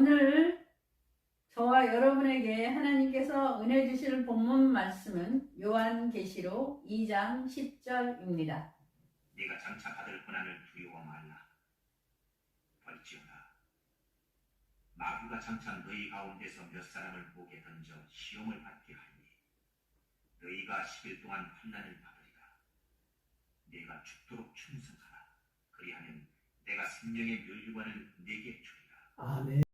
오늘 저와 여러분에게 하나님께서 은혜 주실 본문 말씀은 요한계시록 2장 10절입니다. 네가 장차 받을 고난을 두려워 말라. 볼지어다. 마귀가 장차 너희 가운데서 몇 사람을 목에 던져 시험을 받게 하니 너희가 10일 동안 환난을 받으리라. 네가 죽도록 충성하라. 그리하면 내가 생명의 멸류관을 네게 주리라. 아멘.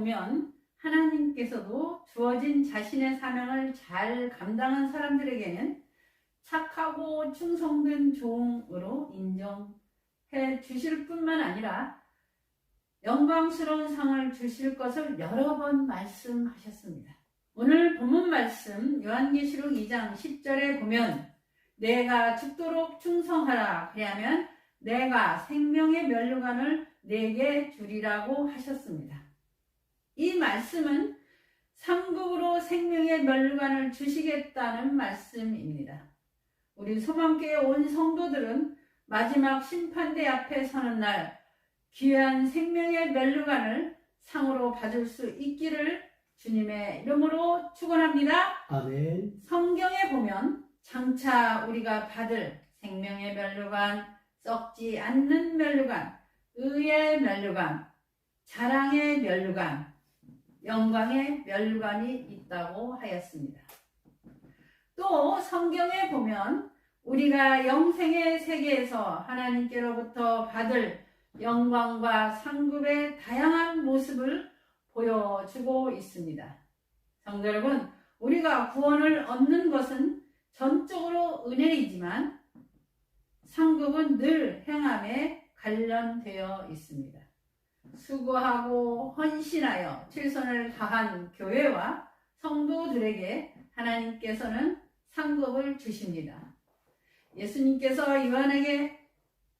보면 하나님께서도 주어진 자신의 사명을 잘 감당한 사람들에게는 착하고 충성된 종으로 인정해 주실 뿐만 아니라 영광스러운 상을 주실 것을 여러 번 말씀하셨습니다. 오늘 본문 말씀 요한계시록 2장 10절에 보면 내가 죽도록 충성하라. 그리하면 내가 생명의 멸류관을 네게 주리라고 하셨습니다. 이 말씀은 상급으로 생명의 멸류관을 주시겠다는 말씀입니다. 우리 소망교회 온 성도들은 마지막 심판대 앞에 서는 날 귀한 생명의 멸류관을 상으로 받을 수 있기를 주님의 이름으로 축원합니다. 아멘. 성경에 보면 장차 우리가 받을 생명의 멸류관, 썩지 않는 멸류관, 의의 멸류관, 자랑의 멸류관, 영광의 멸류관이 있다고 하였습니다. 또 성경에 보면 우리가 영생의 세계에서 하나님께로부터 받을 영광과 상급의 다양한 모습을 보여주고 있습니다. 성도 여러분, 우리가 구원을 얻는 것은 전적으로 은혜이지만 상급은 늘 행함에 관련되어 있습니다. 수고하고 헌신하여 최선을 다한 교회와 성도들에게 하나님께서는 상급을 주십니다. 예수님께서 요한에게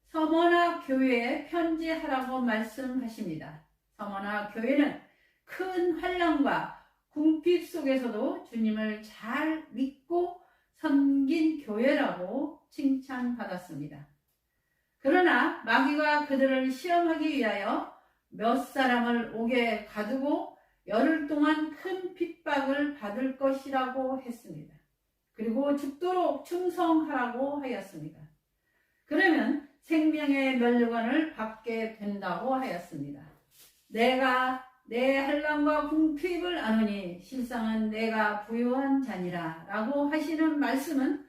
서머나 교회에 편지하라고 말씀하십니다. 서머나 교회는 큰 환난과 궁핍 속에서도 주님을 잘 믿고 섬긴 교회라고 칭찬받았습니다. 그러나 마귀가 그들을 시험하기 위하여 몇 사람을 옥에 가두고 열흘 동안 큰 핍박을 받을 것이라고 했습니다. 그리고 죽도록 충성하라고 하였습니다. 그러면 생명의 멸류관을 받게 된다고 하였습니다. 내가 내 환난과 궁핍을 아노니 실상은 내가 부유한 자니라 라고 하시는 말씀은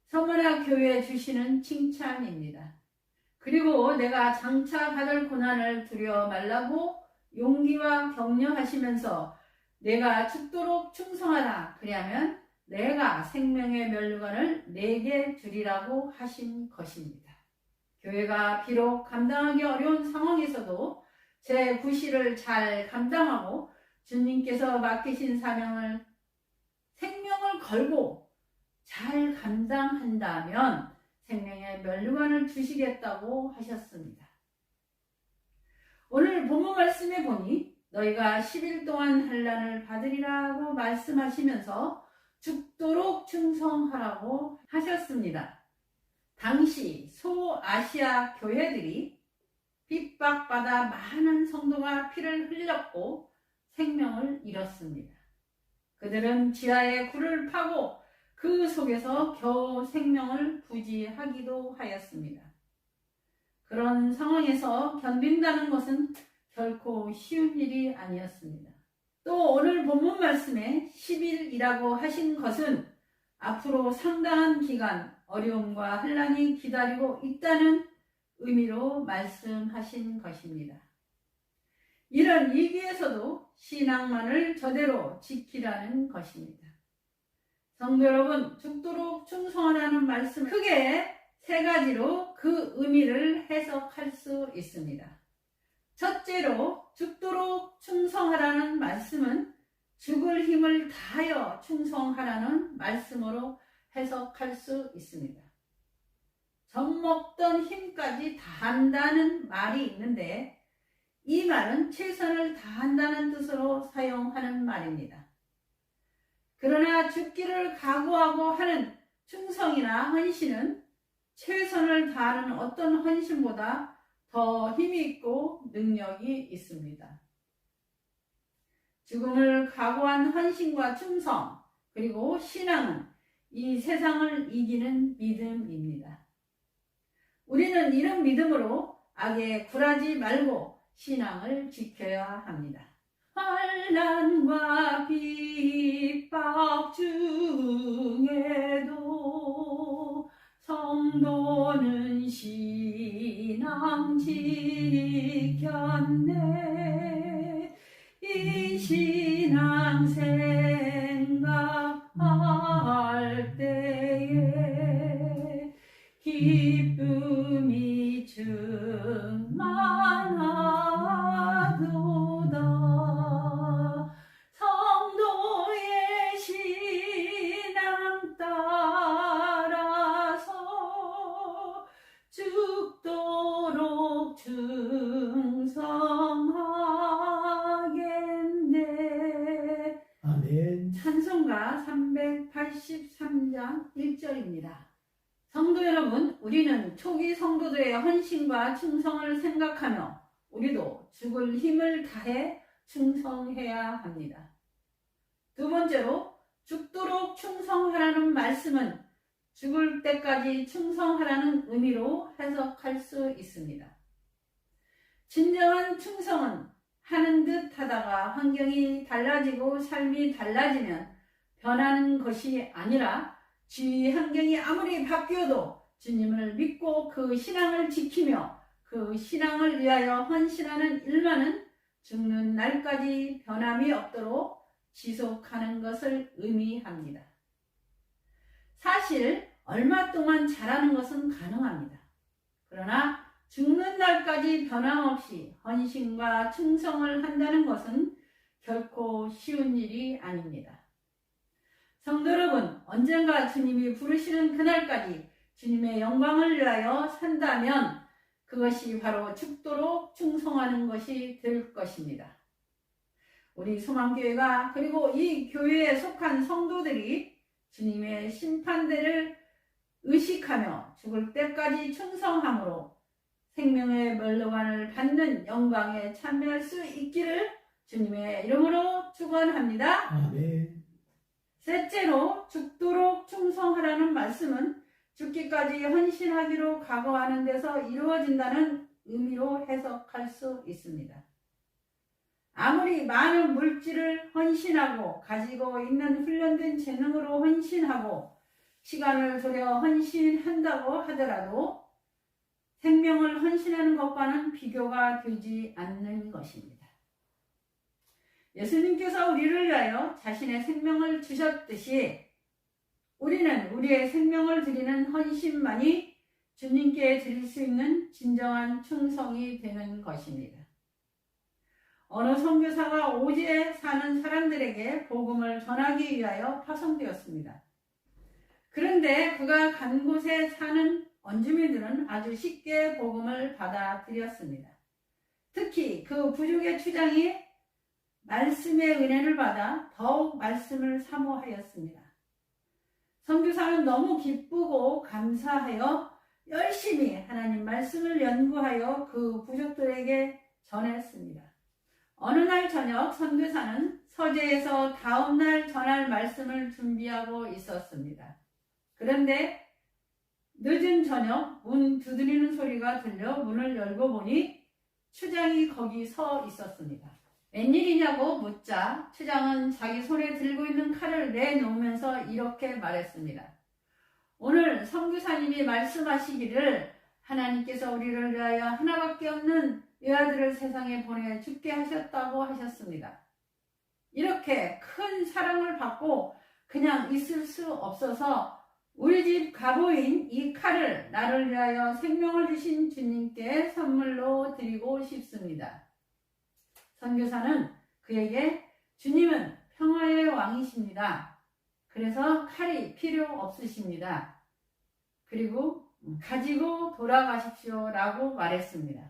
서머나 교회에 주시는 칭찬입니다. 그리고 내가 장차 받을 고난을 두려워 말라고 용기와 격려하시면서 내가 죽도록 충성하라. 그리하면 내가 생명의 멸류관을 네게 주리라고 하신 것입니다. 교회가 비록 감당하기 어려운 상황에서도 제 구실을 잘 감당하고 주님께서 맡기신 사명을 생명을 걸고 잘 감당한다면 생명의 생명의 면류관을 주시겠다고 하셨습니다. 오늘 본문 말씀에 보니 너희가 10일 동안 환난을 받으리라고 말씀하시면서 죽도록 충성하라고 하셨습니다. 당시 소아시아 교회들이 핍박받아 많은 성도가 피를 흘렸고 생명을 잃었습니다. 그들은 지하에 굴을 파고 그 속에서 겨우 생명을 부지하기도 하였습니다. 그런 상황에서 견딘다는 것은 결코 쉬운 일이 아니었습니다. 또 오늘 본문 말씀에 10일이라고 하신 것은 앞으로 상당한 기간 어려움과 환난이 기다리고 있다는 의미로 말씀하신 것입니다. 이런 위기에서도 신앙만을 저대로 지키라는 것입니다. 성도 여러분, 죽도록 충성하라는 말씀 크게 세 가지로 그 의미를 해석할 수 있습니다. 첫째로 죽도록 충성하라는 말씀은 죽을 힘을 다하여 충성하라는 말씀으로 해석할 수 있습니다. 젖먹던 힘까지 다한다는 말이 있는데 이 말은 최선을 다한다는 뜻으로 사용하는 말입니다. 그러나 죽기를 각오하고 하는 충성이나 헌신은 최선을 다하는 어떤 헌신보다 더 힘이 있고 능력이 있습니다. 죽음을 각오한 헌신과 충성 그리고 신앙은 이 세상을 이기는 믿음입니다. 우리는 이런 믿음으로 악에 굴하지 말고 신앙을 지켜야 합니다. 환난과 핍박 중에도 성도는 신앙 지켰네. 이 신앙 생각할 때에 기쁨이 충만하도다. 성도의 신앙 따라서 죽도록 충성하겠네. 아멘. 찬송가 383장 1절입니다. 성도 여러분, 우리는 초기 성도들의 헌신과 충성을 생각하며 우리도 죽을 힘을 다해 충성해야 합니다. 두 번째로 죽도록 충성하라는 말씀은 죽을 때까지 충성하라는 의미로 해석할 수 있습니다. 진정한 충성은 하는 듯 하다가 환경이 달라지고 삶이 달라지면 변하는 것이 아니라 주위 환경이 아무리 바뀌어도 주님을 믿고 그 신앙을 지키며 그 신앙을 위하여 헌신하는 일만은 죽는 날까지 변함이 없도록 지속하는 것을 의미합니다. 사실 얼마 동안 잘하는 것은 가능합니다. 그러나 죽는 날까지 변함없이 헌신과 충성을 한다는 것은 결코 쉬운 일이 아닙니다. 성도 여러분, 언젠가 주님이 부르시는 그날까지 주님의 영광을 위하여 산다면 그것이 바로 죽도록 충성하는 것이 될 것입니다. 우리 소망교회가 그리고 이 교회에 속한 성도들이 주님의 심판대를 의식하며 죽을 때까지 충성함으로 생명의 멸류관을 받는 영광에 참여할 수 있기를 주님의 이름으로 축원합니다. 아멘. 셋째로 죽도록 충성하라는 말씀은 죽기까지 헌신하기로 각오하는 데서 이루어진다는 의미로 해석할 수 있습니다. 아무리 많은 물질을 헌신하고 가지고 있는 훈련된 재능으로 헌신하고 시간을 들여 헌신한다고 하더라도 생명을 헌신하는 것과는 비교가 되지 않는 것입니다. 예수님께서 우리를 위하여 자신의 생명을 주셨듯이 우리는 우리의 생명을 드리는 헌신만이 주님께 드릴 수 있는 진정한 충성이 되는 것입니다. 어느 선교사가 오지에 사는 사람들에게 복음을 전하기 위하여 파송되었습니다. 그런데 그가 간 곳에 사는 원주민들은 아주 쉽게 복음을 받아들였습니다. 특히 그 부족의 추장이 말씀의 은혜를 받아 더욱 말씀을 사모하였습니다. 선교사는 너무 기쁘고 감사하여 열심히 하나님 말씀을 연구하여 그 부족들에게 전했습니다. 어느 날 저녁 선교사는 서재에서 다음날 전할 말씀을 준비하고 있었습니다. 그런데 늦은 저녁 문 두드리는 소리가 들려 문을 열고 보니 추장이 거기 서 있었습니다. 웬일이냐고 묻자 추장은 자기 손에 들고 있는 칼을 내놓으면서 이렇게 말했습니다. 오늘 선교사님이 말씀하시기를 하나님께서 우리를 위하여 하나밖에 없는 외아들을 세상에 보내 죽게 하셨다고 하셨습니다. 이렇게 큰 사랑을 받고 그냥 있을 수 없어서 우리 집 가보인 이 칼을 나를 위하여 생명을 주신 주님께 선물로 드리고 싶습니다. 선교사는 그에게 주님은 평화의 왕이십니다. 그래서 칼이 필요 없으십니다. 그리고 가지고 돌아가십시오 라고 말했습니다.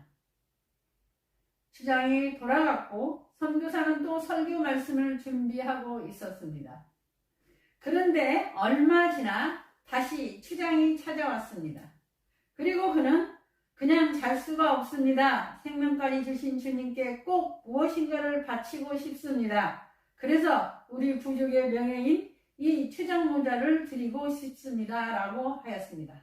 추장이 돌아갔고 선교사는 또 설교 말씀을 준비하고 있었습니다. 그런데 얼마 지나 다시 추장이 찾아왔습니다. 그리고 그는 그냥 잘 수가 없습니다. 생명까지 주신 주님께 꼭 무엇인가를 바치고 싶습니다. 그래서 우리 부족의 명예인 이 추장 모자를 드리고 싶습니다. 라고 하였습니다.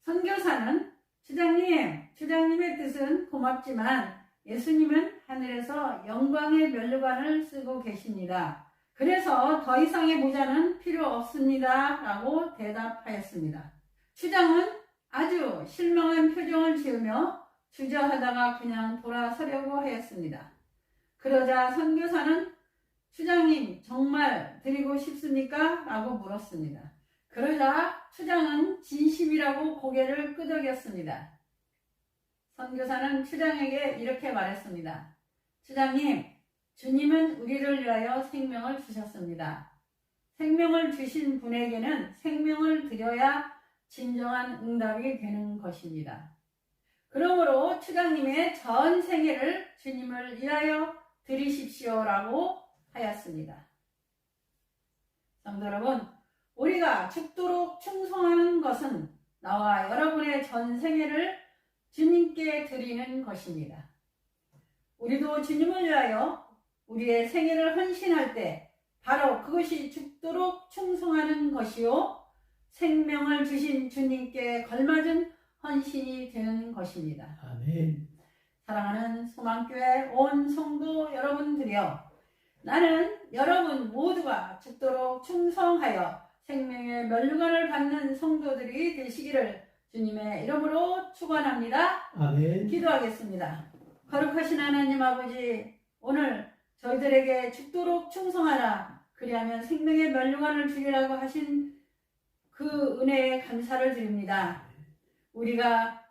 선교사는 주장님의 뜻은 고맙지만 예수님은 하늘에서 영광의 면류관을 쓰고 계십니다. 그래서 더 이상의 모자는 필요 없습니다. 라고 대답하였습니다. 추장은 아주 실망한 표정을 지으며 주저하다가 그냥 돌아서려고 하였습니다. 그러자 선교사는 추장님 정말 드리고 싶습니까? 라고 물었습니다. 그러자 추장은 진심이라고 고개를 끄덕였습니다. 선교사는 추장에게 이렇게 말했습니다. 추장님, 주님은 우리를 위하여 생명을 주셨습니다. 생명을 주신 분에게는 생명을 드려야 진정한 응답이 되는 것입니다. 그러므로 추장님의 전 생애를 주님을 위하여 드리십시오라고 하였습니다. 성도 여러분, 우리가 죽도록 충성하는 것은 나와 여러분의 전 생애를 주님께 드리는 것입니다. 우리도 주님을 위하여 우리의 생애를 헌신할 때 바로 그것이 죽도록 충성하는 것이요 생명을 주신 주님께 걸맞은 헌신이 되는 것입니다. 아멘. 사랑하는 소망교회 온 성도 여러분들이여, 나는 여러분 모두가 죽도록 충성하여 생명의 면류관을 받는 성도들이 되시기를 주님의 이름으로 축원합니다. 아멘. 기도하겠습니다. 거룩하신 하나님 아버지, 오늘 저희들에게 죽도록 충성하라, 그리하면 생명의 면류관을 주리라고 하신 그 은혜에 감사를 드립니다. 우리가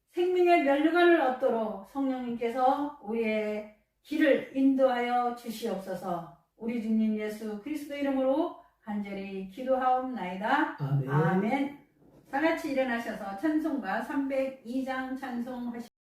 생명의 면류관을 얻도록 성령님께서 우리의 길을 인도하여 주시옵소서. 우리 주님 예수 그리스도 이름으로 간절히 기도하옵나이다. 아멘. 아멘. 다 같이 일어나셔서 찬송가 302장 찬송하시옵소서.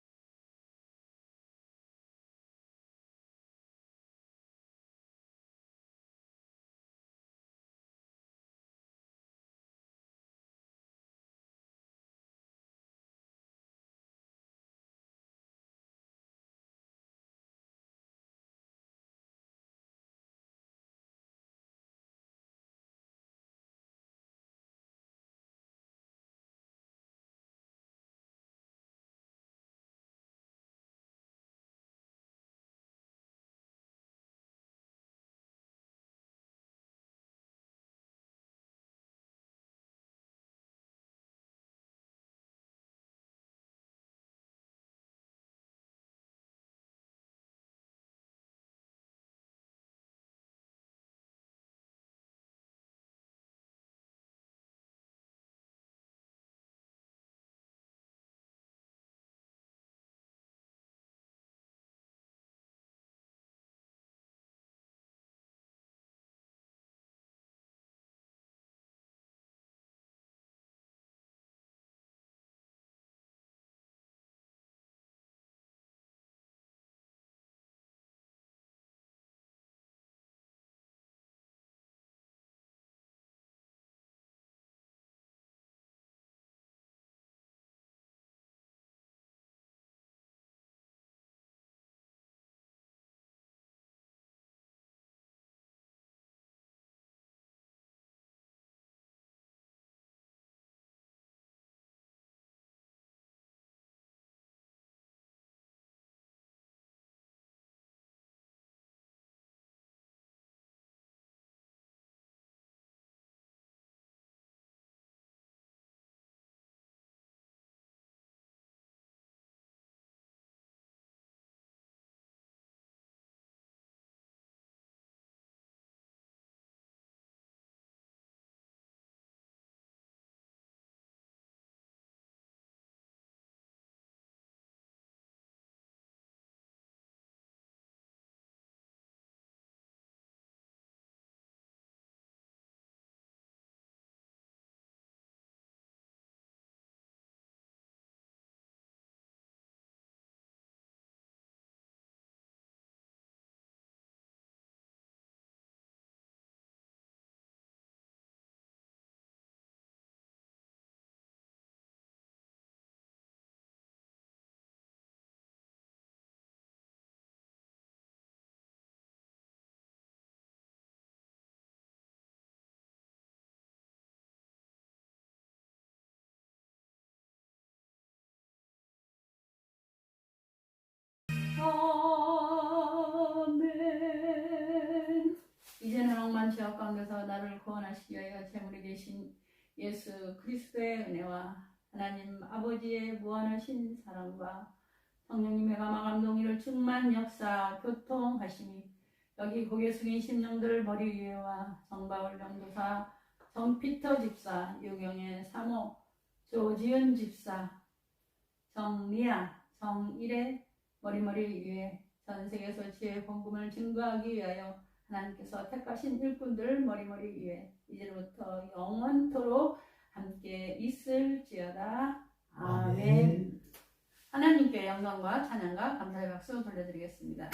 죄악 가운데서 나를 구원하시기 위하여 제물이 되신 예수 그리스도의 은혜와 하나님 아버지의 무한하신 사랑과 성령님의 감화 감동이를 충만 역사 교통하심이 여기 고개 숙인 심령들 머리 위에와 정바울 전도사 정피터 집사 유경의 사모 조지은 집사 정리아 정일의 머리 위에 전 세계에서 지혜의 복음을 증거하기 위하여 하나님께서 택하신 일꾼들 머리 위에 이제부터 영원토록 함께 있을지어다. 아멘. 하나님께 영광과 찬양과 감사의 박수 돌려드리겠습니다.